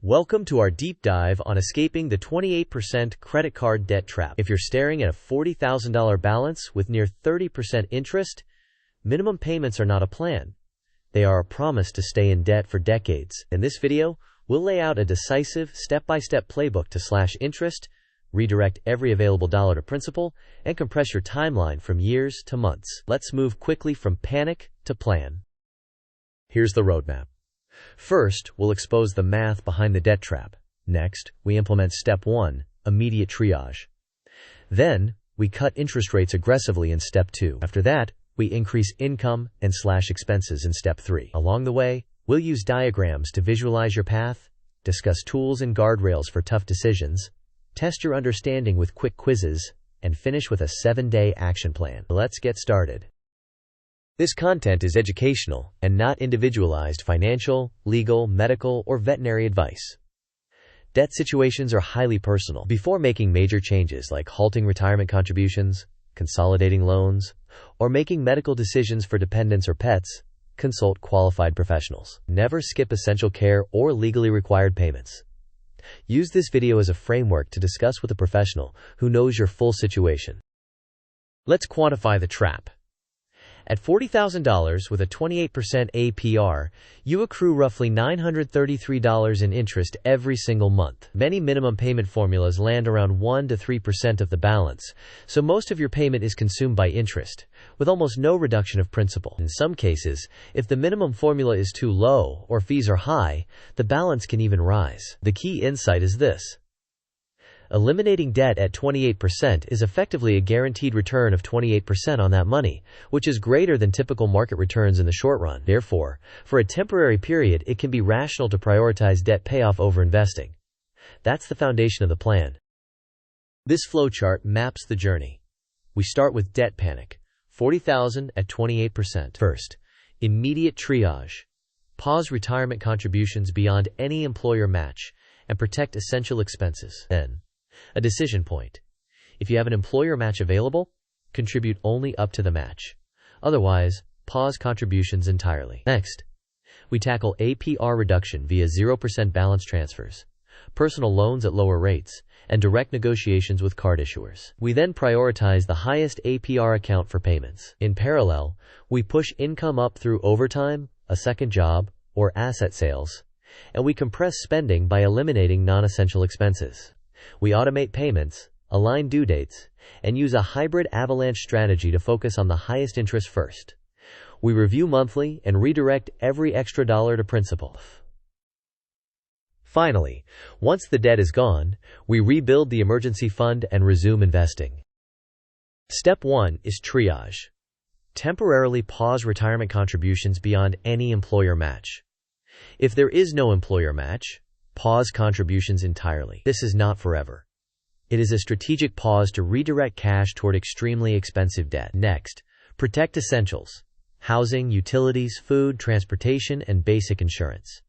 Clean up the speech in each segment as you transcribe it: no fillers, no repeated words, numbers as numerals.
Welcome to our deep dive on escaping the 28% credit card debt trap. If you're staring at a $40,000 balance with near 30% interest, minimum payments are not a plan. They are a promise to stay in debt for decades. In this video, we'll lay out a decisive, step-by-step playbook to slash interest, redirect every available dollar to principal, and compress your timeline from years to months. Let's move quickly from panic to plan. Here's the roadmap. First, we'll expose the math behind the debt trap. Next, we implement Step 1, immediate triage. Then, we cut interest rates aggressively in Step 2. After that, we increase income and slash expenses in Step 3. Along the way, we'll use diagrams to visualize your path, discuss tools and guardrails for tough decisions, test your understanding with quick quizzes, and finish with a 7-day action plan. Let's get started. This content is educational and not individualized financial, legal, medical, or veterinary advice. Debt situations are highly personal. Before making major changes like halting retirement contributions, consolidating loans, or making medical decisions for dependents or pets, consult qualified professionals. Never skip essential care or legally required payments. Use this video as a framework to discuss with a professional who knows your full situation. Let's quantify the trap. At $40,000 with a 28% APR, you accrue roughly $933 in interest every single month. Many minimum payment formulas land around 1 to 3% of the balance, so most of your payment is consumed by interest, with almost no reduction of principal. In some cases, if the minimum formula is too low or fees are high, the balance can even rise. The key insight is this. Eliminating debt at 28% is effectively a guaranteed return of 28% on that money, which is greater than typical market returns in the short run. Therefore, for a temporary period, it can be rational to prioritize debt payoff over investing. That's the foundation of the plan. This flowchart maps the journey. We start with debt panic, $40,000 at 28%. First, immediate triage. Pause retirement contributions beyond any employer match and protect essential expenses. Then, a decision point. If you have an employer match available, contribute only up to the match. Otherwise, pause contributions entirely. Next, we tackle APR reduction via 0% balance transfers, personal loans at lower rates, and direct negotiations with card issuers. We then prioritize the highest APR account for payments. In parallel, we push income up through overtime, a second job, or asset sales, and we compress spending by eliminating non-essential expenses. We automate payments, align due dates, and use a hybrid avalanche strategy to focus on the highest interest first. We review monthly and redirect every extra dollar to principal. Finally, once the debt is gone, we rebuild the emergency fund and resume investing. Step 1 is triage. Temporarily pause retirement contributions beyond any employer match. If there is no employer match, pause contributions entirely. This is not forever. It is a strategic pause to redirect cash toward extremely expensive debt. Next, protect essentials: housing, utilities, food, transportation, and basic insurance.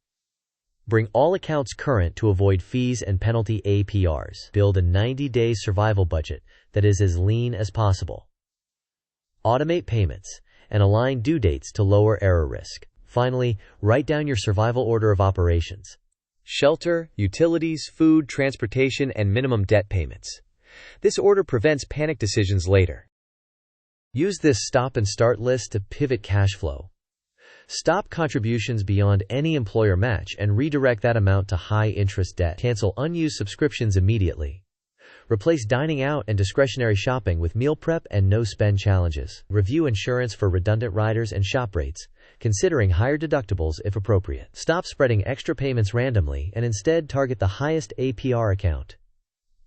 Bring all accounts current to avoid fees and penalty APRs. Build a 90-day survival budget that is as lean as possible. Automate payments and align due dates to lower error risk. Finally, write down your survival order of operations: shelter, utilities, food, transportation, and minimum debt payments. This order prevents panic decisions later. Use this stop and start list to pivot cash flow. Stop contributions beyond any employer match and redirect that amount to high-interest debt. Cancel unused subscriptions immediately. Replace dining out and discretionary shopping with meal prep and no-spend challenges. Review insurance for redundant riders and shop rates, considering higher deductibles if appropriate. Stop spreading extra payments randomly and instead target the highest APR account.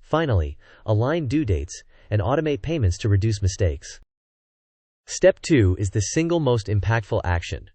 Finally, align due dates and automate payments to reduce mistakes. Step 2 is the single most impactful action.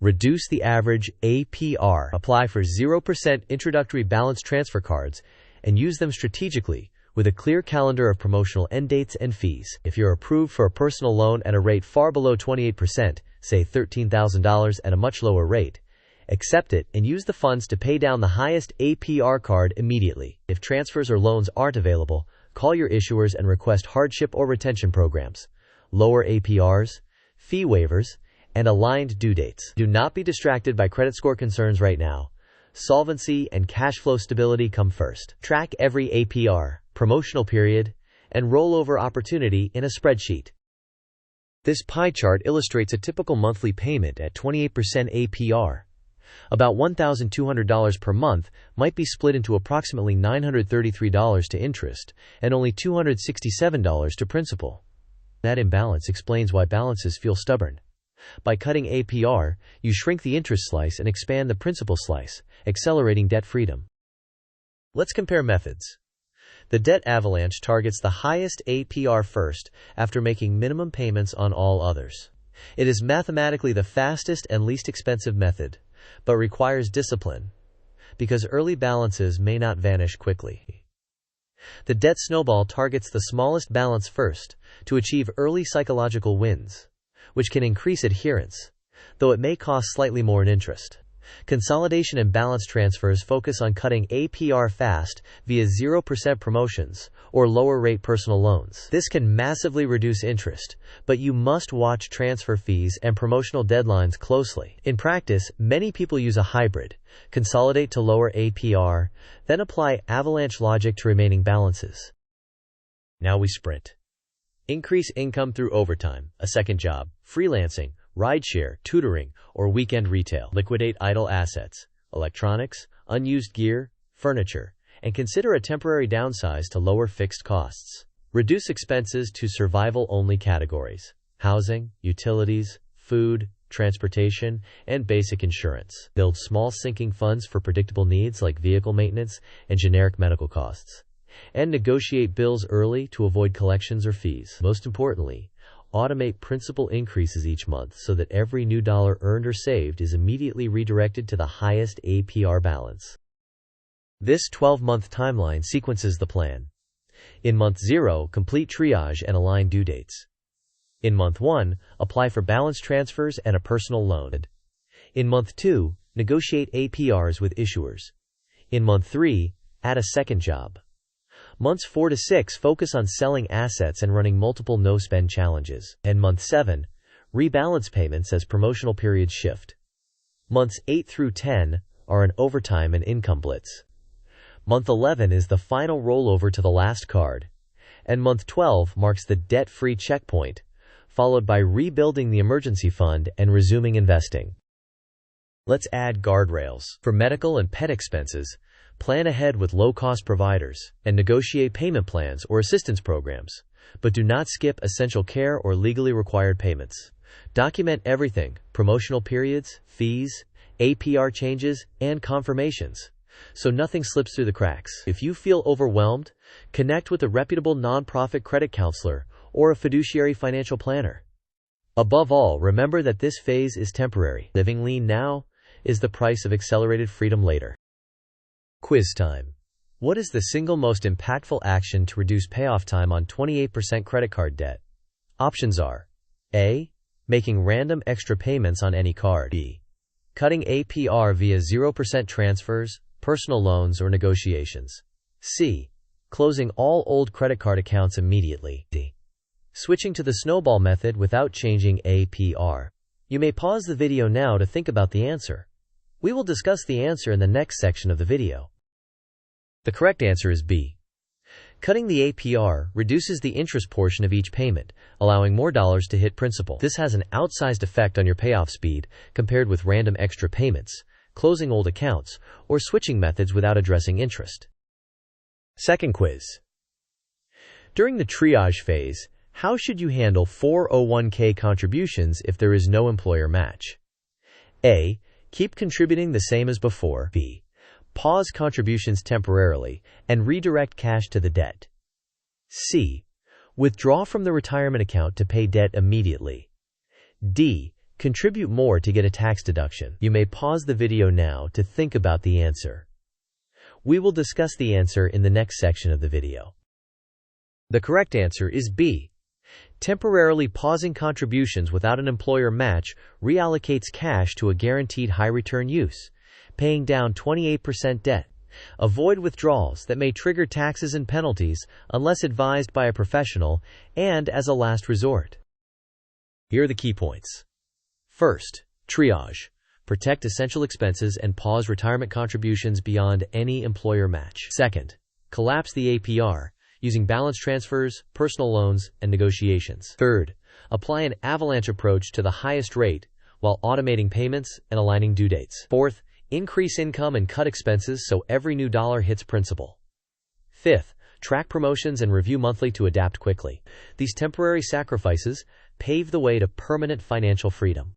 Reduce the average APR. Apply for 0% introductory balance transfer cards and use them strategically with a clear calendar of promotional end dates and fees. If you're approved for a personal loan at a rate far below 28%, say $13,000 at a much lower rate, accept it and use the funds to pay down the highest APR card immediately. If transfers or loans aren't available, call your issuers and request hardship or retention programs, lower APRs, fee waivers, and aligned due dates. Do not be distracted by credit score concerns right now. Solvency and cash flow stability come first. Track every APR, promotional period, and rollover opportunity in a spreadsheet. This pie chart illustrates a typical monthly payment at 28% APR. About $1,200 per month might be split into approximately $933 to interest and only $267 to principal. That imbalance explains why balances feel stubborn. By cutting APR, you shrink the interest slice and expand the principal slice, accelerating debt freedom. Let's compare methods. The debt avalanche targets the highest APR first after making minimum payments on all others. It is mathematically the fastest and least expensive method, but requires discipline, because early balances may not vanish quickly. The debt snowball targets the smallest balance first to achieve early psychological wins, which can increase adherence, though it may cost slightly more in interest. Consolidation and balance transfers focus on cutting APR fast via 0% promotions or lower-rate personal loans. This can massively reduce interest, but you must watch transfer fees and promotional deadlines closely. In practice, many people use a hybrid: consolidate to lower APR, then apply avalanche logic to remaining balances. Now we sprint. Increase income through overtime, a second job, freelancing, rideshare, tutoring, or weekend retail. Liquidate idle assets, electronics, unused gear, furniture, and consider a temporary downsize to lower fixed costs. Reduce expenses to survival-only categories: housing, utilities, food, transportation, and basic insurance. Build small sinking funds for predictable needs like vehicle maintenance and generic medical costs. And negotiate bills early to avoid collections or fees. Most importantly, automate principal increases each month so that every new dollar earned or saved is immediately redirected to the highest APR balance. This 12-month timeline sequences the plan. In month 0, complete triage and align due dates. In month 1, apply for balance transfers and a personal loan. In month 2, negotiate APRs with issuers. In month 3, add a second job. Months 4 to 6 focus on selling assets and running multiple no-spend challenges. And month 7, rebalance payments as promotional periods shift. Months 8 through 10 are an overtime and income blitz. Month 11 is the final rollover to the last card. And month 12 marks the debt-free checkpoint, followed by rebuilding the emergency fund and resuming investing. Let's add guardrails. For medical and pet expenses, plan ahead with low-cost providers and negotiate payment plans or assistance programs, but do not skip essential care or legally required payments. Document everything: promotional periods, fees, APR changes, and confirmations, so nothing slips through the cracks. If you feel overwhelmed, connect with a reputable nonprofit credit counselor or a fiduciary financial planner. Above all, remember that this phase is temporary. Living lean now is the price of accelerated freedom later. Quiz time. What is the single most impactful action to reduce payoff time on 28% credit card debt? Options are: A. Making random extra payments on any card. B. Cutting APR via 0% transfers, personal loans, or negotiations. C. Closing all old credit card accounts immediately. D. Switching to the snowball method without changing APR. You may pause the video now to think about the answer. We will discuss the answer in the next section of the video. The correct answer is B. Cutting the APR reduces the interest portion of each payment, allowing more dollars to hit principal. This has an outsized effect on your payoff speed compared with random extra payments, closing old accounts, or switching methods without addressing interest. Second quiz. During the triage phase, how should you handle 401k contributions if there is no employer match? A. Keep contributing the same as before. B. Pause contributions temporarily and redirect cash to the debt. C. Withdraw from the retirement account to pay debt immediately. D. Contribute more to get a tax deduction. You may pause the video now to think about the answer. We will discuss the answer in the next section of the video. The correct answer is B. Temporarily pausing contributions without an employer match reallocates cash to a guaranteed high-return use, paying down 28% debt. Avoid withdrawals that may trigger taxes and penalties unless advised by a professional and as a last resort. Here are the key points. First, triage. Protect essential expenses and pause retirement contributions beyond any employer match. Second, collapse the APR using balance transfers, personal loans, and negotiations. Third, apply an avalanche approach to the highest rate while automating payments and aligning due dates. Fourth, increase income and cut expenses so every new dollar hits principal. Fifth, track promotions and review monthly to adapt quickly. These temporary sacrifices pave the way to permanent financial freedom.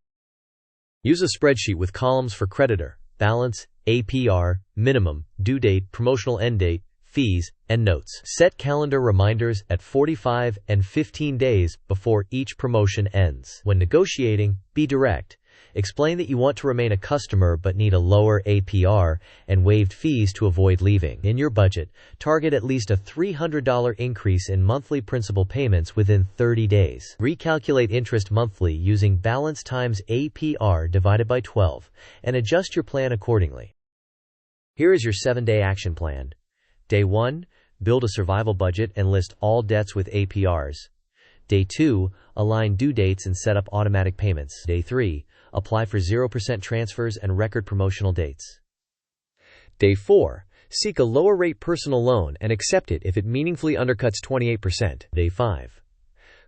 Use a spreadsheet with columns for creditor, balance, APR, minimum, due date, promotional end date, fees, and notes. Set calendar reminders at 45 and 15 days before each promotion ends. When negotiating, be direct. Explain that you want to remain a customer but need a lower APR and waived fees to avoid leaving. In your budget, target at least a $300 increase in monthly principal payments within 30 days. Recalculate interest monthly using balance times APR divided by 12 and adjust your plan accordingly. Here is your 7-day action plan. Day 1, build a survival budget and list all debts with APRs. Day 2, align due dates and set up automatic payments. Day 3, apply for 0% transfers and record promotional dates. Day 4, seek a lower rate personal loan and accept it if it meaningfully undercuts 28%. Day 5,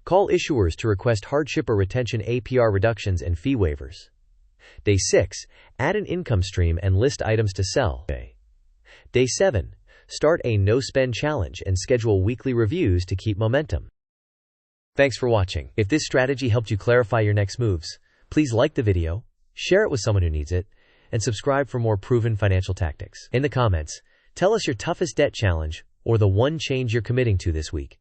call issuers to request hardship or retention APR reductions and fee waivers. Day 6, add an income stream and list items to sell. Day 7, start a no-spend challenge and schedule weekly reviews to keep momentum. Thanks for watching. If this strategy helped you clarify your next moves, please like the video, share it with someone who needs it, and subscribe for more proven financial tactics. In the comments, tell us your toughest debt challenge or the one change you're committing to this week.